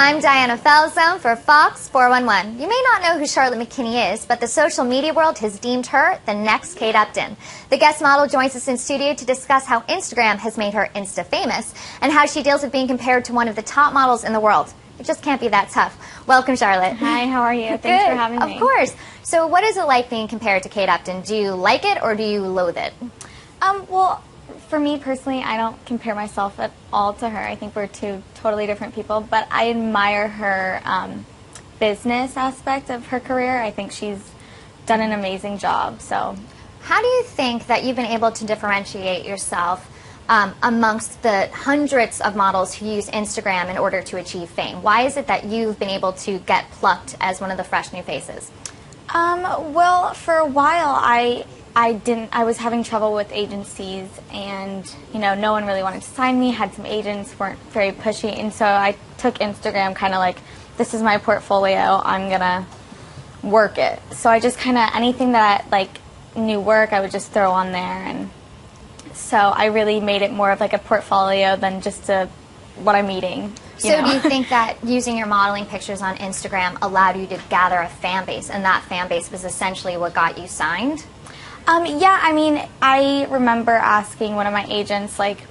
I'm Diana Falzone for Fox 411. You may not know who Charlotte McKinney is, but the social media world has deemed her the next Kate Upton. The guest model joins us in studio to discuss how Instagram has made her Insta-famous and how she deals with being compared to one of the top models in the world. It just can't be that tough. Welcome, Charlotte. Hi, how are you? Thanks for having me. Of course. So what is it like being compared to Kate Upton? Do you like it or do you loathe it? Well, for me personally, I don't compare myself at all to her. I think we're two totally different people, but I admire her business aspect of her career. I think she's done an amazing job. So, how do you think that you've been able to differentiate yourself amongst the hundreds of models who use Instagram in order to achieve fame? Why is it that you've been able to get plucked as one of the fresh new faces? Well, for a while, I was having trouble with agencies, and no one really wanted to sign me. Had some agents, weren't very pushy, and so I took Instagram kind of like, this is my portfolio, I'm gonna work it. So I just kind of, anything that like new work, I would just throw on there, and so I really made it more of like a portfolio than just what I'm eating. So do you think that using your modeling pictures on Instagram allowed you to gather a fan base, and that fan base was essentially what got you signed? Yeah, I mean, I remember asking one of my agents, like,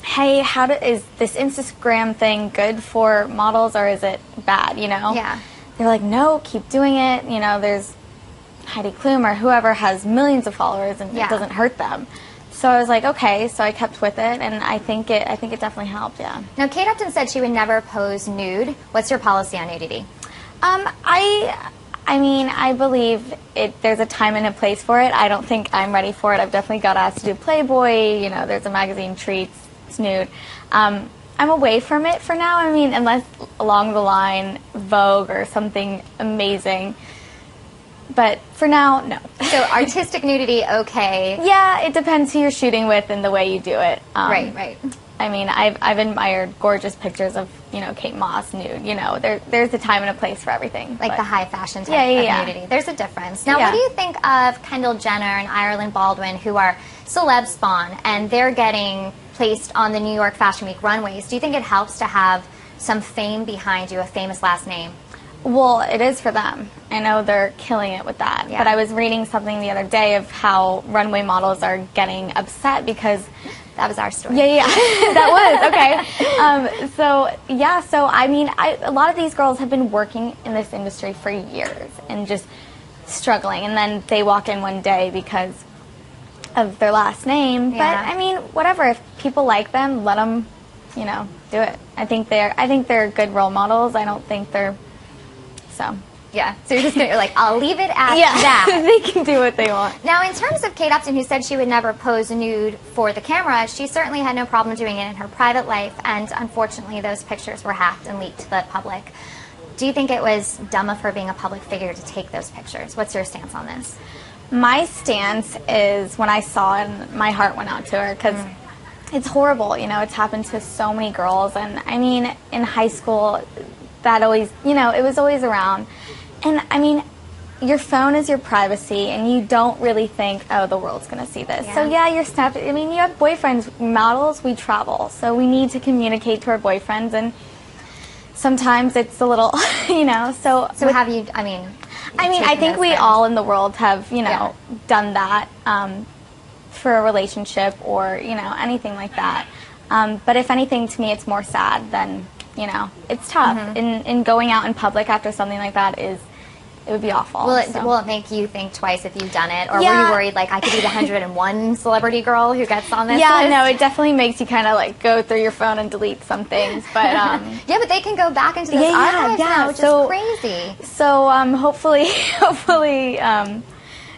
hey, is this Instagram thing good for models or is it bad, Yeah. They're like, no, keep doing it. There's Heidi Klum or whoever has millions of followers and it doesn't hurt them. So I was like, okay, so I kept with it, and I think it definitely helped, yeah. Now, Kate Upton said she would never pose nude. What's your policy on nudity? I mean, I believe there's a time and a place for it. I don't think I'm ready for it. I've definitely got asked to do Playboy, there's a magazine, Treats, it's nude. I'm away from it for now. I mean, unless along the line, Vogue or something amazing. But for now, no. So artistic nudity, okay. Yeah, it depends who you're shooting with and the way you do it. Right. I mean, I've admired gorgeous pictures of, Kate Moss nude. There's a time and a place for everything. Like the high fashion type of nudity. There's a difference. Now, what do you think of Kendall Jenner and Ireland Baldwin, who are celeb spawn, and they're getting placed on the New York Fashion Week runways? Do you think it helps to have some fame behind you, a famous last name? Well, it is for them. I know they're killing it with that. Yeah. But I was reading something the other day of how runway models are getting upset because... That was our story. Yeah, that was, okay. So I mean, a lot of these girls have been working in this industry for years and just struggling, and then they walk in one day because of their last name. Yeah. But I mean, whatever. If people like them, let them, do it. I think they're good role models. I don't think they're so. Yeah, so you're just you're like, I'll leave it at that. They can do what they want. Now, in terms of Kate Upton, who said she would never pose nude for the camera, she certainly had no problem doing it in her private life, and unfortunately those pictures were hacked and leaked to the public. Do you think it was dumb of her, being a public figure, to take those pictures? What's your stance on this? My stance is, when I saw it, and my heart went out to her, because it's horrible. It's happened to so many girls, and I mean, in high school, that always, it was always around. And, I mean, your phone is your privacy, and you don't really think, oh, the world's going to see this. Yeah. So, yeah, you're snapped. I mean, you have boyfriends. Models, we travel. So we need to communicate to our boyfriends, and sometimes it's a little, So have you, I think we all in the world have, done that for a relationship or, anything like that. But if anything, to me, it's more sad than... it's tough. In going out in public after something like that it would be awful. Will it make you think twice if you've done it? Or were you worried, like, I could be the 101 celebrity girl who gets on this list? No, it definitely makes you kind of, like, go through your phone and delete some things. But, yeah, but they can go back into those archives now, which is crazy. So, hopefully,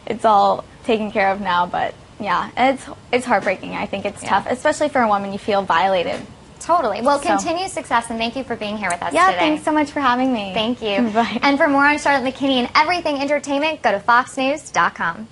it's all taken care of now. But, yeah, it's heartbreaking. I think it's tough, especially for a woman. You feel violated. Totally. Well, continued success, and thank you for being here with us today. Yeah, thanks so much for having me. Thank you. Bye. And for more on Charlotte McKinney and everything entertainment, go to foxnews.com.